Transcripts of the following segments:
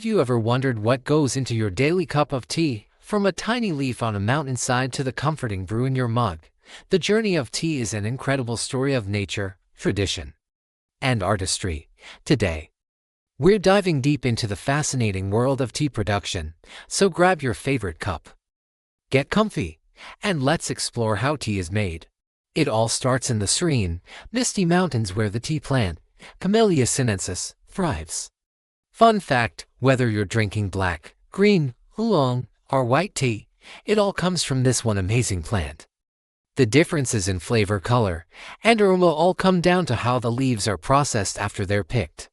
you ever wondered what goes into your daily cup of tea? From a tiny leaf on a mountainside to the comforting brew in your mug, the journey of tea is an incredible story of nature, tradition, and artistry. Today, we're diving deep into the fascinating world of tea production, so grab your favorite cup, get comfy, and let's explore how tea is made. It all starts in the serene, misty mountains where the tea plant, Camellia sinensis, thrives. Fun fact, whether you're drinking black, green, oolong, or white tea, it all comes from this one amazing plant. The differences in flavor, color, and aroma all come down to how the leaves are processed after they're picked.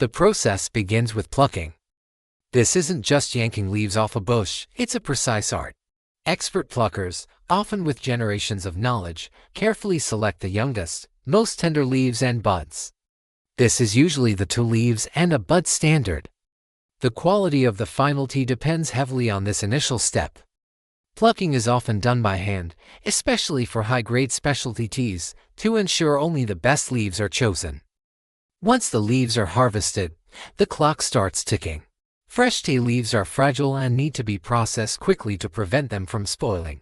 The process begins with plucking. This isn't just yanking leaves off a bush, it's a precise art. Expert pluckers, often with generations of knowledge, carefully select the youngest, most tender leaves and buds. This is usually the 2 leaves and a bud standard. The quality of the final tea depends heavily on this initial step. Plucking is often done by hand, especially for high-grade specialty teas, to ensure only the best leaves are chosen. Once the leaves are harvested, the clock starts ticking. Fresh tea leaves are fragile and need to be processed quickly to prevent them from spoiling.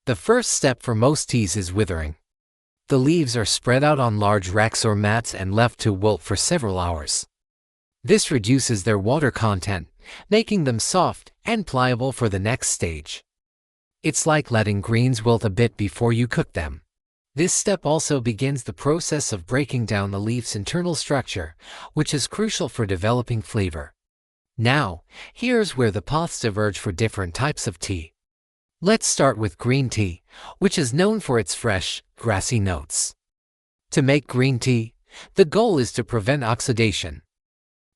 The first step for most teas is withering. The leaves are spread out on large racks or mats and left to wilt for several hours. This reduces their water content, making them soft and pliable for the next stage. It's like letting greens wilt a bit before you cook them. This step also begins the process of breaking down the leaf's internal structure, which is crucial for developing flavor. Now, here's where the paths diverge for different types of tea. Let's start with green tea, which is known for its fresh, grassy notes. To make green tea, the goal is to prevent oxidation.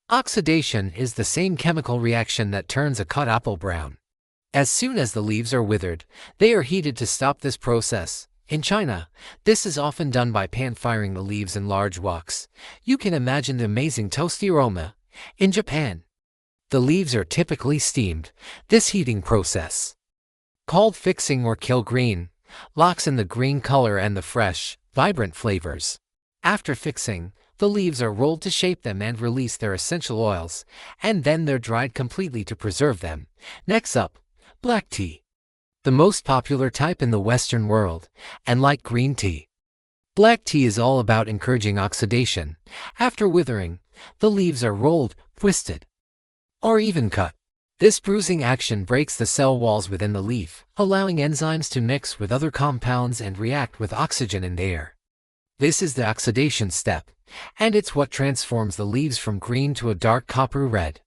Oxidation is the same chemical reaction that turns a cut apple brown. As soon as the leaves are withered, they are heated to stop this process. In China, this is often done by pan-firing the leaves in large woks. You can imagine the amazing toasty aroma. In Japan, the leaves are typically steamed. This heating process, called fixing or kill green, locks in the green color and the fresh, vibrant flavors. After fixing, the leaves are rolled to shape them and release their essential oils, and then they're dried completely to preserve them. Next up, black tea. The most popular type in the Western world, and like green tea, black tea is all about encouraging oxidation. After withering, the leaves are rolled, twisted, or even cut. This bruising action breaks the cell walls within the leaf, allowing enzymes to mix with other compounds and react with oxygen in the air. This is the oxidation step, and it's what transforms the leaves from green to a dark copper red.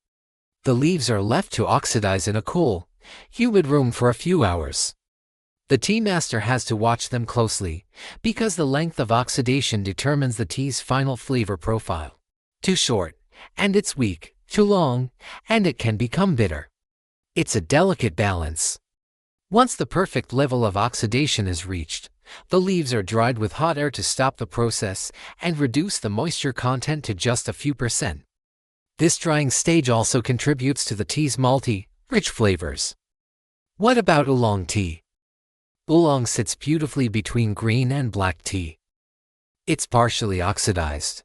The leaves are left to oxidize in a cool, humid room for a few hours. The tea master has to watch them closely, because the length of oxidation determines the tea's final flavor profile. Too short, and it's weak. Too long, and it can become bitter. It's a delicate balance. Once the perfect level of oxidation is reached, the leaves are dried with hot air to stop the process and reduce the moisture content to just a few percent. This drying stage also contributes to the tea's malty, rich flavors. What about oolong tea? Oolong sits beautifully between green and black tea. It's partially oxidized.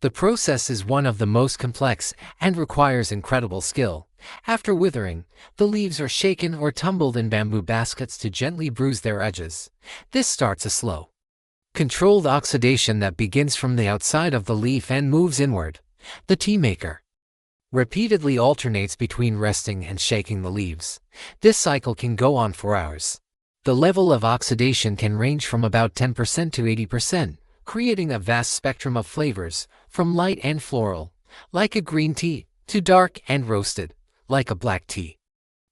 The process is one of the most complex and requires incredible skill. After withering, the leaves are shaken or tumbled in bamboo baskets to gently bruise their edges. This starts a slow, controlled oxidation that begins from the outside of the leaf and moves inward. The tea maker repeatedly alternates between resting and shaking the leaves. This cycle can go on for hours. The level of oxidation can range from about 10% to 80%. Creating a vast spectrum of flavors, from light and floral, like a green tea, to dark and roasted, like a black tea.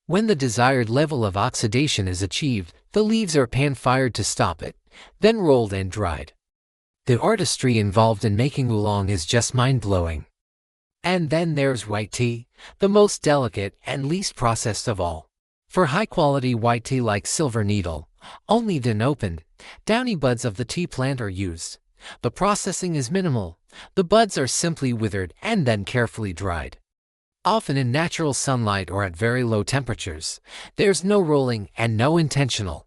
When the desired level of oxidation is achieved, the leaves are pan-fired to stop it, then rolled and dried. The artistry involved in making oolong is just mind-blowing. And then there's white tea, the most delicate and least processed of all. For high-quality white tea like Silver Needle, only the unopened, downy buds of the tea plant are used. The processing is minimal. The buds are simply withered and then carefully dried. Often in natural sunlight or at very low temperatures, there's no rolling and no intentional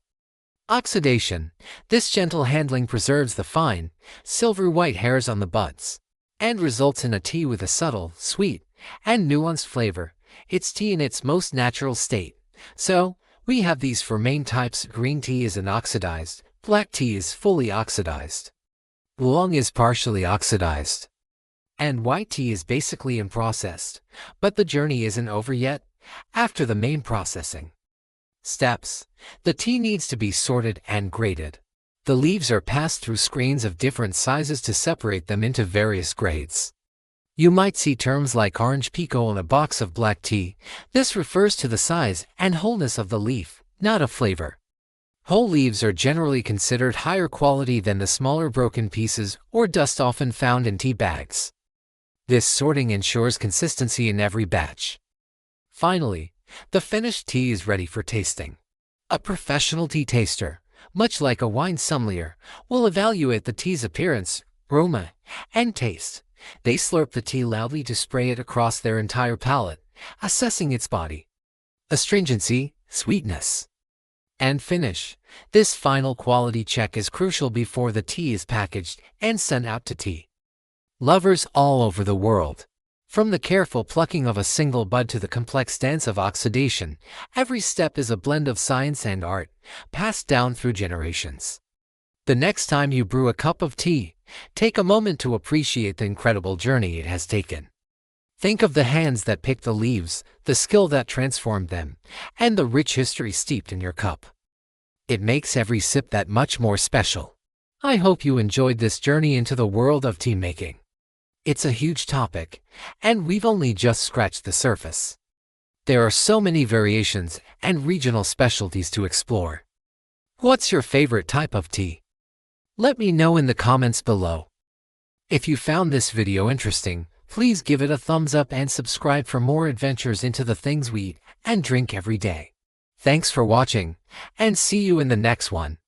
oxidation. This gentle handling preserves the fine, silver-white hairs on the buds, and results in a tea with a subtle, sweet, and nuanced flavor. It's tea in its most natural state. So, we have these four main types. Green tea is unoxidized, black tea is fully oxidized, oolong is partially oxidized, and white tea is basically unprocessed. But the journey isn't over yet. After the main processing steps, the tea needs to be sorted and graded. The leaves are passed through screens of different sizes to separate them into various grades. You might see terms like orange pekoe on a box of black tea. This refers to the size and wholeness of the leaf, not a flavor. Whole leaves are generally considered higher quality than the smaller broken pieces or dust often found in tea bags. This sorting ensures consistency in every batch. Finally, the finished tea is ready for tasting. A professional tea taster, much like a wine sommelier, will evaluate the tea's appearance, aroma, and taste. They slurp the tea loudly to spray it across their entire palate, assessing its body, astringency, sweetness, and finish. This final quality check is crucial before the tea is packaged and sent out to tea lovers all over the world. From the careful plucking of a single bud to the complex dance of oxidation, every step is a blend of science and art, passed down through generations. The next time you brew a cup of tea, take a moment to appreciate the incredible journey it has taken. Think of the hands that picked the leaves, the skill that transformed them, and the rich history steeped in your cup. It makes every sip that much more special. I hope you enjoyed this journey into the world of tea making. It's a huge topic, and we've only just scratched the surface. There are so many variations and regional specialties to explore. What's your favorite type of tea? Let me know in the comments below. If you found this video interesting, please give it a thumbs up and subscribe for more adventures into the things we eat and drink every day. Thanks for watching, and see you in the next one.